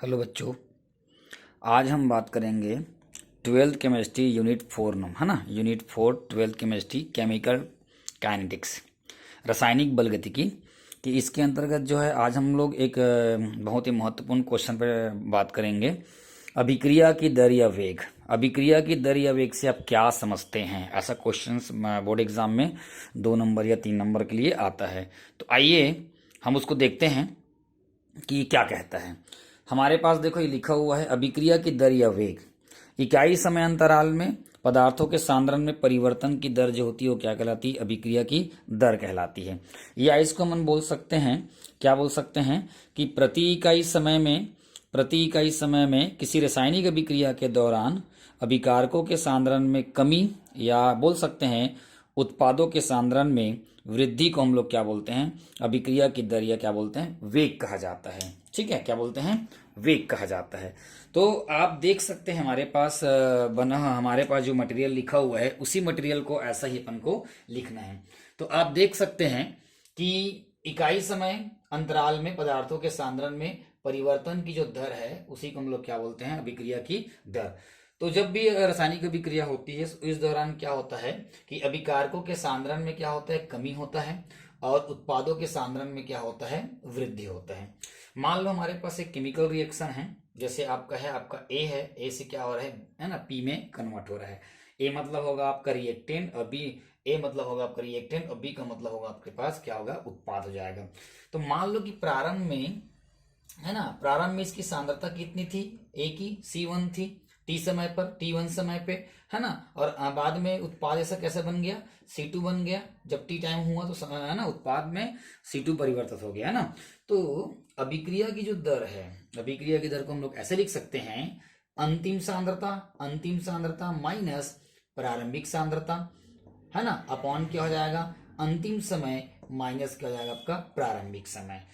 Hello बच्चों, आज हम बात करेंगे ट्वेल्थ केमिस्ट्री यूनिट 4 है ना। Unit 4 twelfth chemistry chemical kinetics, रासायनिक बलगतिकी कि इसके अंतर्गत जो है आज हम लोग एक बहुत ही महत्वपूर्ण क्वेश्चन पर बात करेंगे। अभिक्रिया की दर या वेग। अभिक्रिया की दर या वेग से आप क्या समझते हैं? ऐसा क्वेश्चन बोर्ड एग्जाम में 2 नंबर या 3 नंबर के लिए आता है। तो आइए हम उसको देखते हैं कि क्या कहता है। हमारे पास देखो ये लिखा हुआ है, अभिक्रिया की दर या वेग इकाई समय अंतराल में पदार्थों के सांद्रण में परिवर्तन की दर जो होती है वो क्या कहलाती है? अभिक्रिया की दर कहलाती है। या इसको हम बोल सकते हैं, क्या बोल सकते हैं कि प्रति इकाई समय में किसी रासायनिक अभिक्रिया के दौरान अभिकारकों के सांद्रण में कमी, या बोल सकते हैं उत्पादों के सांद्रण में वृद्धि को हम लोग क्या बोलते हैं? अभिक्रिया की दर या क्या बोलते हैं? वेग कहा जाता है। ठीक है, क्या बोलते हैं? वेग कहा जाता है। तो आप देख सकते हैं हमारे पास हमारे पास जो मटेरियल लिखा हुआ है उसी मटेरियल को ऐसा ही अपन को लिखना है। तो आप देख सकते हैं कि इकाई समय अंतराल में पदार्थों के सांद्रण में परिवर्तन की जो दर है उसी को हम लोग क्या बोलते हैं? अभिक्रिया की दर। तो जब भी रासायनिक अभिक्रिया होती है इस दौरान क्या होता है कि अभिकारकों के सांद्रण में क्या होता है? कमी होता है, और उत्पादों के सांद्रण में क्या होता है? वृद्धि होता है। मान लो हमारे पास एक केमिकल रिएक्शन है, जैसे आपका है, आपका ए है, ए से क्या हो रहा है ना, पी में कन्वर्ट हो रहा है। ए मतलब होगा आपका रिएक्टेंट, और बी, ए मतलब होगा आपका रिएक्टेंट और बी का मतलब होगा आपके पास क्या होगा? उत्पाद हो जाएगा। तो मान लो कि प्रारंभ में है ना, प्रारंभ में इसकी सांद्रता कितनी थी? ए की C1 थी टी समय पर, T1 समय पे, है ना। और बाद में उत्पाद ऐसा कैसे बन गया? C2 बन गया। जब टी टाइम हुआ तो है ना, उत्पाद में C2 परिवर्तित हो गया, है ना। तो अभिक्रिया की जो दर है, अभिक्रिया की दर को हम लोग ऐसे लिख सकते हैं, अंतिम सांद्रता माइनस प्रारंभिक सांद्रता, है ना, अपॉन क्या हो जाएगा? अंतिम समय माइनस क्या हो जाएगा? आपका प्रारंभिक समय।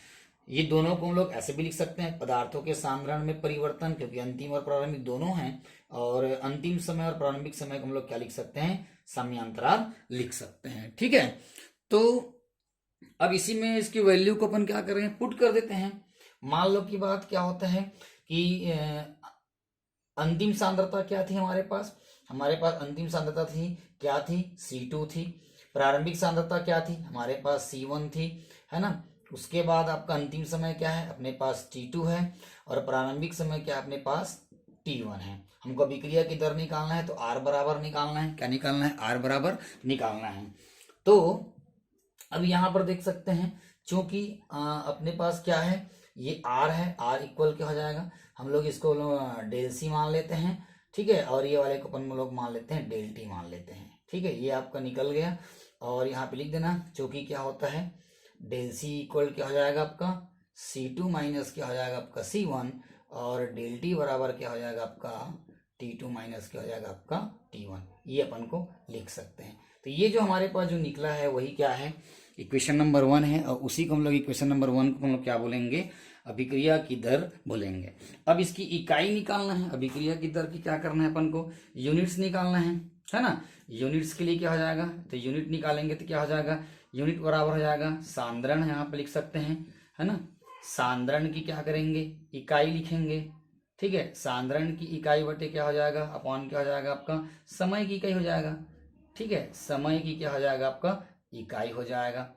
ये दोनों को हम लोग ऐसे भी लिख सकते हैं, पदार्थों के सांद्रण में परिवर्तन, क्योंकि अंतिम और प्रारंभिक दोनों हैं, और अंतिम समय और प्रारंभिक समय को हम लोग क्या लिख सकते हैं? समयांतराल लिख सकते हैं। ठीक है, तो अब इसी में इसकी वैल्यू को अपन क्या करें? पुट कर देते हैं। मान लो की बात क्या होता है कि अंतिम सांद्रता क्या थी हमारे पास? हमारे पास अंतिम सांद्रता थी, क्या थी? C2 थी। प्रारंभिक सांद्रता क्या थी? हमारे पास C1 थी, है ना। उसके बाद आपका अंतिम समय क्या है? अपने पास T2 है, और प्रारंभिक समय क्या है? अपने पास T1 है। हमको अभिक्रिया की दर निकालना है, तो R बराबर निकालना है। क्या निकालना है? R बराबर निकालना है। तो अब यहां पर देख सकते हैं, चूंकि अपने पास क्या है? ये R है, R इक्वल क्या हो जाएगा? हम लोग इसको डेल C मान लेते हैं, ठीक है, और ये वाले को अपन लोग मान लेते हैं डेल T मान लेते हैं। ठीक है, ये आपका निकल गया, और यहाँ पे लिख देना, चूंकि क्या होता है? डेल C इक्वल क्या हो जाएगा आपका? C2 माइनस क्या हो जाएगा आपका? C1, और डेल T बराबर क्या हो जाएगा आपका? T2 माइनस क्या हो जाएगा आपका? T1। ये अपन को लिख सकते हैं। तो ये जो हमारे पास जो निकला है वही क्या है? इक्वेशन नंबर 1 है, और उसी को हम लोग इक्वेशन नंबर 1 को हम लोग क्या बोलेंगे? अभिक्रिया की दर बोलेंगे। अब इसकी इकाई निकालना है, अभिक्रिया की दर की क्या करना है अपन को? यूनिट्स निकालना है ना। यूनिट्स के लिए क्या हो जाएगा? तो यूनिट निकालेंगे तो क्या हो जाएगा? यूनिट बराबर हो जाएगा सांद्रण, यहाँ पे लिख सकते हैं, है ना। सांद्रण की क्या करेंगे? इकाई लिखेंगे। ठीक है, सांद्रण की इकाई बटे क्या हो जाएगा? अपॉन क्या हो जाएगा आपका? समय की इकाई हो जाएगा। ठीक है, समय की क्या हो जाएगा? आपका इकाई हो जाएगा।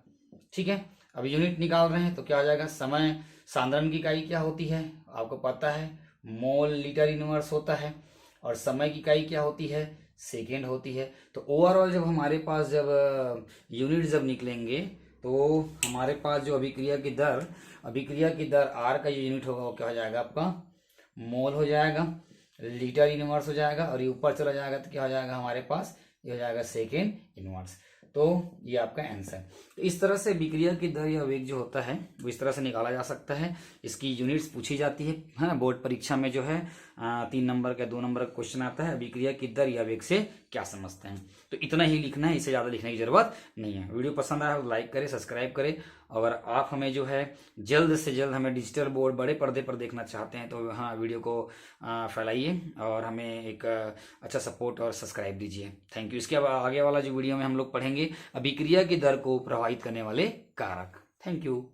ठीक है, अब यूनिट निकाल रहे हैं तो क्या हो जाएगा? समय, सांद्रण की इकाई क्या होती है? आपको पता है, मोल लीटर इनवर्स होता है, और समय की इकाई क्या होती है? सेकेंड होती है। तो ओवरऑल जब हमारे पास जब यूनिट जब निकलेंगे तो हमारे पास जो अभिक्रिया की दर आर का जो यूनिट होगा वो क्या हो जाएगा? आपका मोल हो जाएगा, लीटर इनवर्स हो जाएगा, और ये ऊपर चला जाएगा तो क्या हो जाएगा हमारे पास? ये हो जाएगा सेकेंड इनवर्स। तो ये आपका आंसर। तो इस तरह से अभिक्रिया की दर या वेग जो होता है वो इस तरह से निकाला जा सकता है। इसकी यूनिट्स पूछी जाती है ना, बोर्ड परीक्षा में जो है 3 नंबर का 2 नंबर का क्वेश्चन आता है, अभिक्रिया की दर या वेग से क्या समझते हैं। तो इतना ही लिखना है, इससे ज्यादा लिखने की जरूरत नहीं है। वीडियो पसंद आया तो लाइक करें, सब्सक्राइब करें, और आप हमें जो है जल्द से जल्द हमें डिजिटल बोर्ड बड़े पर्दे पर देखना चाहते हैं तो हाँ, वीडियो को फैलाइए और हमें एक अच्छा सपोर्ट और सब्सक्राइब दीजिए। Thank you. इसके आगे वाला जो वीडियो में हम लोग पढ़ेंगे अभिक्रिया की दर को प्रभावित करने वाले कारक। Thank you.